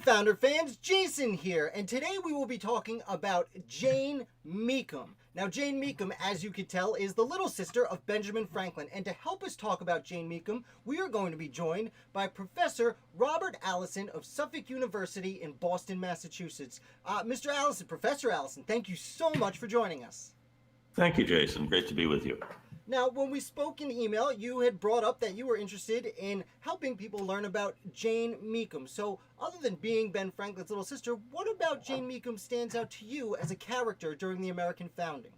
Founder fans, Jason here, and today we will be talking about Jane Mecom. Now, Jane Mecom, as you could tell, is the little sister of Benjamin Franklin, and to help us talk about Jane Mecom, we are going to be joined by Professor Robert Allison of Suffolk University in Boston, Massachusetts. Mr. Allison, Professor Allison, thank you so much for joining us. Thank you, Jason. Great to be with you. Now, when we spoke in email, you had brought up that you were interested in helping people learn about Jane Mecom. So, other than being Ben Franklin's little sister, what about Jane Mecom stands out to you as a character during the American founding?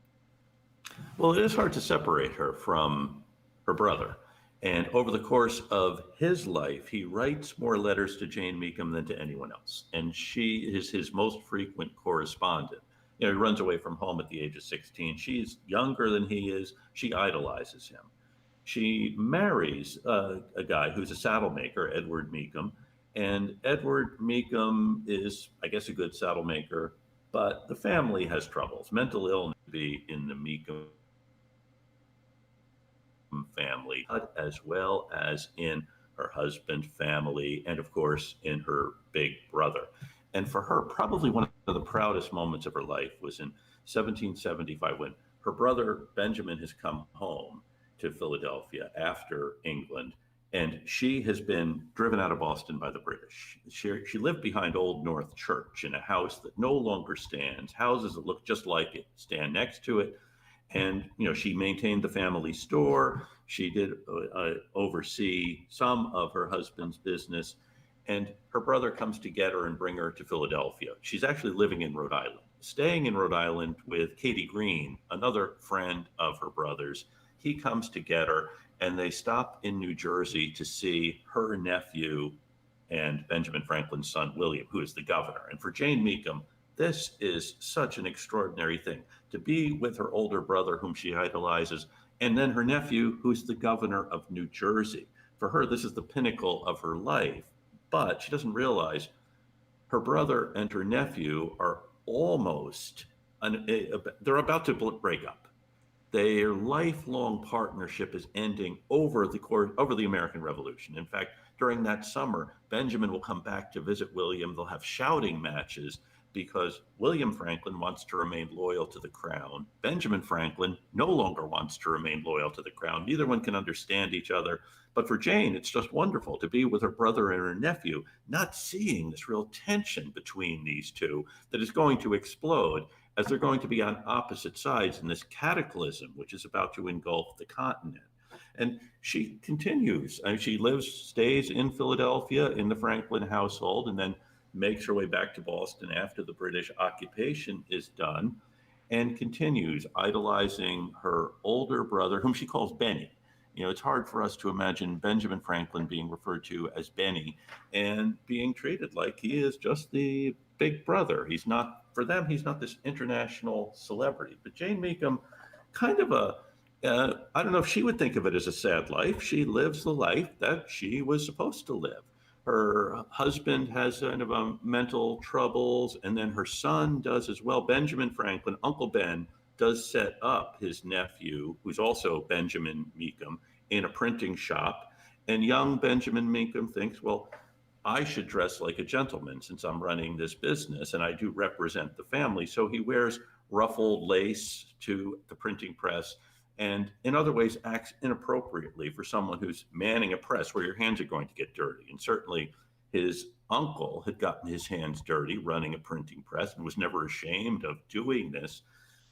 Well, it is hard to separate her from her brother. And over the course of his life, he writes more letters to Jane Mecom than to anyone else. And she is his most frequent correspondent. He runs away from home at the age of 16. She's younger than he is. She idolizes him. She marries a guy who's a saddle maker, Edward Mecom. And Edward Mecom is, I guess, a good saddle maker, but the family has troubles. Mental illness be in the Mecom family, as well as in her husband's family, and of course, in her big brother. And for her, probably one of the proudest moments of her life was in 1775 when her brother Benjamin has come home to Philadelphia after England, and she has been driven out of Boston by the British. She lived behind Old North Church in a house that no longer stands. Houses that look just like it stand next to it. And, she maintained the family store. She did oversee some of her husband's business. And her brother comes to get her and bring her to Philadelphia. She's actually living in Rhode Island, staying in Rhode Island with Katie Green, another friend of her brother's. He comes to get her, and they stop in New Jersey to see her nephew and Benjamin Franklin's son, William, who is the governor. And for Jane Mecom, this is such an extraordinary thing, to be with her older brother, whom she idolizes, and then her nephew, who's the governor of New Jersey. For her, this is the pinnacle of her life. But she doesn't realize her brother and her nephew are they're about to break up. Their lifelong partnership is ending over the American Revolution. In fact, during that summer, Benjamin will come back to visit William. They'll have shouting matches because William Franklin wants to remain loyal to the crown. Benjamin Franklin no longer wants to remain loyal to the crown. Neither one can understand each other. But for Jane, it's just wonderful to be with her brother and her nephew, not seeing this real tension between these two that is going to explode as they're going to be on opposite sides in this cataclysm, which is about to engulf the continent. And she continues. She stays in Philadelphia in the Franklin household, and then makes her way back to Boston after the British occupation is done, and continues idolizing her older brother, whom she calls Benny. It's hard for us to imagine Benjamin Franklin being referred to as Benny and being treated like he is just the big brother. He's not this international celebrity. But Jane Mecom, kind of I don't know if she would think of it as a sad life. She lives the life that she was supposed to live. Her husband has kind of mental troubles, and then her son does as well. Benjamin Franklin, Uncle Ben, does set up his nephew, who's also Benjamin Mecom, in a printing shop. And young Benjamin Mecom thinks, well, I should dress like a gentleman since I'm running this business and I do represent the family. So he wears ruffled lace to the printing press and in other ways acts inappropriately for someone who's manning a press where your hands are going to get dirty. And certainly his uncle had gotten his hands dirty running a printing press and was never ashamed of doing this.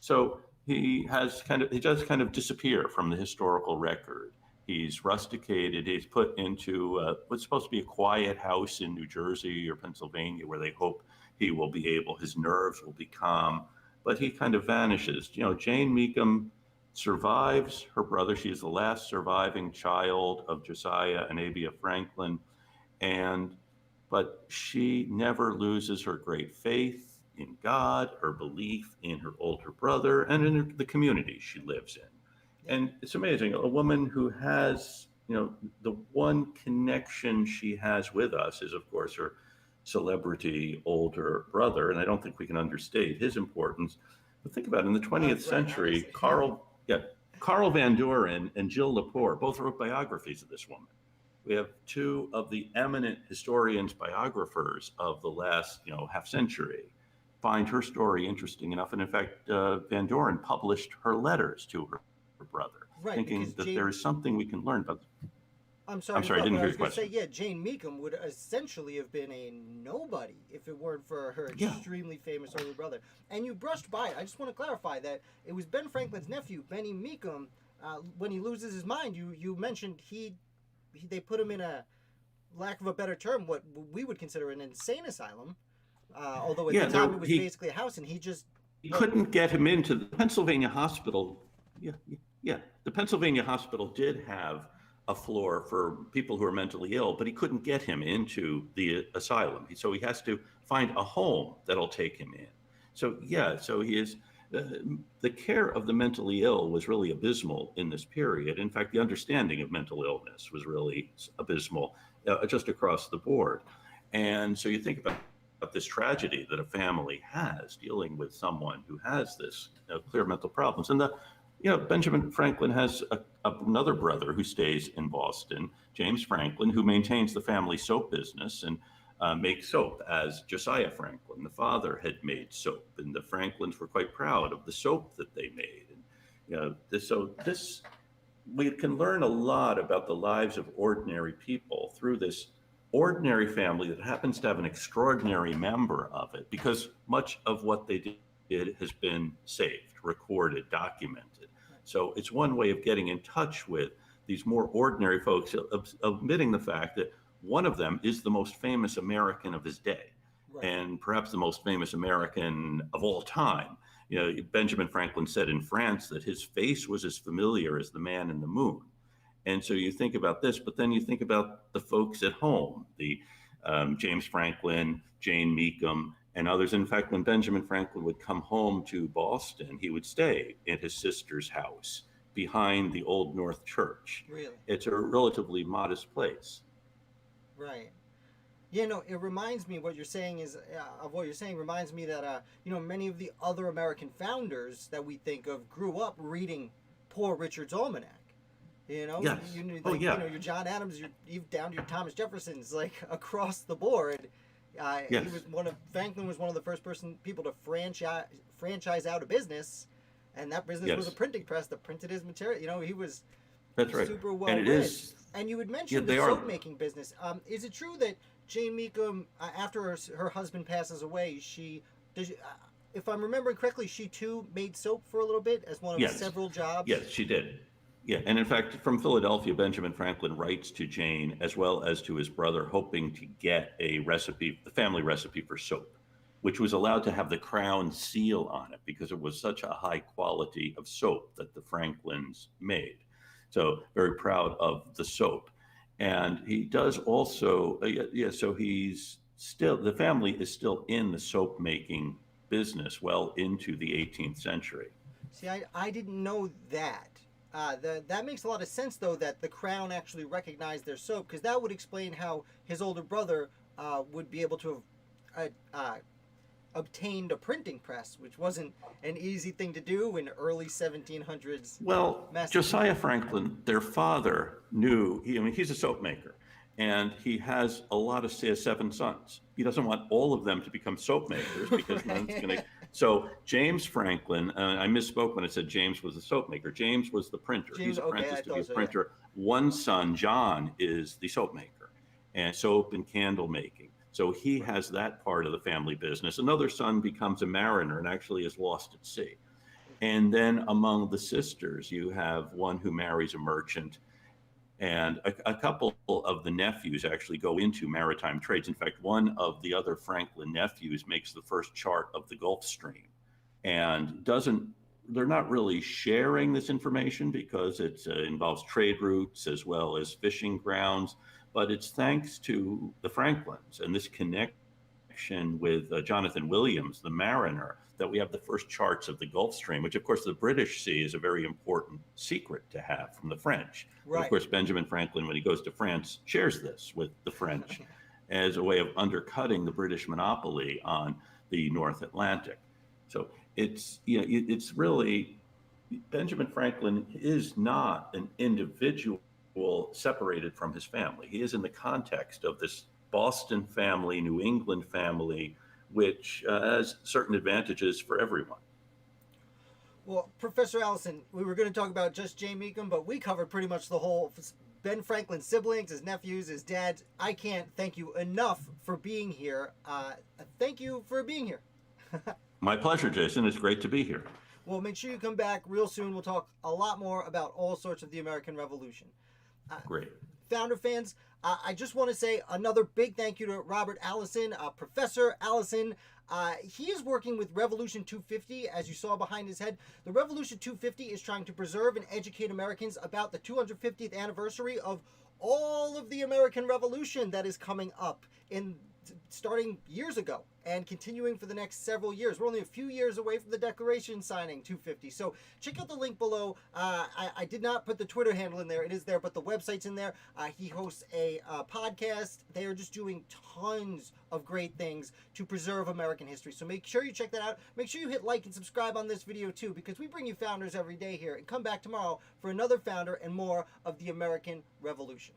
So he does kind of disappear from the historical record. He's rusticated. He's put into what's supposed to be a quiet house in New Jersey or Pennsylvania where they hope his nerves will be calm, but he kind of vanishes. Jane Mecom survives her brother. She is the last surviving child of Josiah and Abia Franklin, but she never loses her great faith in God, her belief in her older brother, and in the community she lives in. And it's amazing, a woman who has, the one connection she has with us is, of course, her celebrity older brother. And I don't think we can understate his importance. But think about it, in the 20th century, Carl Van Doren and Jill Lepore both wrote biographies of this woman. We have two of the eminent historians, biographers of the last, half century, find her story interesting enough. And in fact, Van Doren published her letters to her brother, Right, thinking because that there is something we can learn about. I'm sorry I'm to sorry, I interrupt, didn't but I hear was your going to say, question. yeah, Jane Mecom would essentially have been a nobody if it weren't for her Yeah, extremely famous older brother. And you brushed by it. I just want to clarify that it was Ben Franklin's nephew, Benny Mecom. When he loses his mind, you mentioned they put him in a, lack of a better term, what we would consider an insane asylum. Although at the yeah. time it was He basically a house, and he just what couldn't get him into the Pennsylvania hospital. Yeah, yeah. The Pennsylvania hospital did have a floor for people who are mentally ill, but he couldn't get him into the asylum. So he has to find a home that'll take him in. So yeah, so he is. Uh, the care of the mentally ill was really abysmal in this period. In fact, the understanding of mental illness was really abysmal just across the board. And so you think about this tragedy that a family has dealing with someone who has this clear mental problems. And Benjamin Franklin has another brother who stays in Boston, James Franklin, who maintains the family soap business and makes soap, as Josiah Franklin, the father, had made soap. And the Franklins were quite proud of the soap that they made. And this we can learn a lot about the lives of ordinary people through this ordinary family that happens to have an extraordinary member of it, because much of what they did has been saved, recorded, documented. So it's one way of getting in touch with these more ordinary folks, omitting the fact that one of them is the most famous American of his day, right. and perhaps the most famous American of all time. Benjamin Franklin said in France that his face was as familiar as the man in the moon. And so you think about this, but then you think about the folks at home, the James Franklin, Jane Mecom, and others. In fact, when Benjamin Franklin would come home to Boston, he would stay at his sister's house behind the Old North Church. Really? It's a relatively modest place. Right. Yeah, no, it reminds me, what you're saying is, of what you're saying reminds me that, many of the other American founders that we think of grew up reading Poor Richard's Almanac. Yes. Oh, yeah. Your John Adams, you're down to your Thomas Jeffersons, like across the board. Yes. Franklin was one of the first people to franchise out a business, and that business was a printing press that printed his material. He was That's right. super well And it read. is. And you had mentioned the soap making business. Is it true that Jane Mecom, after her husband passes away, if I'm remembering correctly, she too made soap for a little bit as one of several jobs? Yes, she did. Yeah, and in fact, from Philadelphia, Benjamin Franklin writes to Jane as well as to his brother, hoping to get a recipe, the family recipe for soap, which was allowed to have the crown seal on it because it was such a high quality of soap that the Franklins made. So very proud of the soap. And he does also, so the family is still in the soap making business well into the 18th century. See, I didn't know that. That makes a lot of sense, though, that the Crown actually recognized their soap, because that would explain how his older brother would be able to have obtained a printing press, which wasn't an easy thing to do in early 1700s. Well, Josiah Franklin, their father, he's a soap maker, and he has a lot of, say, 7 sons. He doesn't want all of them to become soap makers because then it's going to. So James Franklin, I misspoke when I said James was a soap maker. James was the printer. He's apprenticed to be a printer. Yeah. One son, John, is the soap maker, and soap and candle making. So he has that part of the family business. Another son becomes a mariner and actually is lost at sea. And then among the sisters, you have one who marries a merchant, and a couple of the nephews actually go into maritime trades. In fact, one of the other Franklin nephews makes the first chart of the Gulf Stream, and they're not really sharing this information because it involves trade routes as well as fishing grounds, but it's thanks to the Franklins and this connection with Jonathan Williams, the mariner, that we have the first charts of the Gulf Stream, which of course the British see is a very important secret to have from the French. Right. But of course, Benjamin Franklin, when he goes to France, shares this with the French as a way of undercutting the British monopoly on the North Atlantic. So it's really, Benjamin Franklin is not an individual individual separated from his family. He is in the context of this Boston family, New England family, which has certain advantages for everyone. Well, Professor Allison, we were going to talk about just Jane Mecom, but we covered pretty much the whole Ben Franklin's siblings, his nephews, his dad. I can't thank you enough for being here. Thank you for being here. My pleasure, Jason. It's great to be here. Well, make sure you come back real soon. We'll talk a lot more about all sorts of the American Revolution. Great. Founder fans, I just want to say another big thank you to Robert Allison, Professor Allison. He is working with Revolution 250, as you saw behind his head. The Revolution 250 is trying to preserve and educate Americans about the 250th anniversary of all of the American Revolution that is coming up starting years ago and continuing for the next several years. We're only a few years away from the Declaration signing 250. So check out the link below. I did not put the Twitter handle in there. It is there, but the website's in there. He hosts a podcast. They are just doing tons of great things to preserve American history. So make sure you check that out. Make sure you hit like and subscribe on this video too, because we bring you founders every day here. And come back tomorrow for another founder and more of the American Revolution.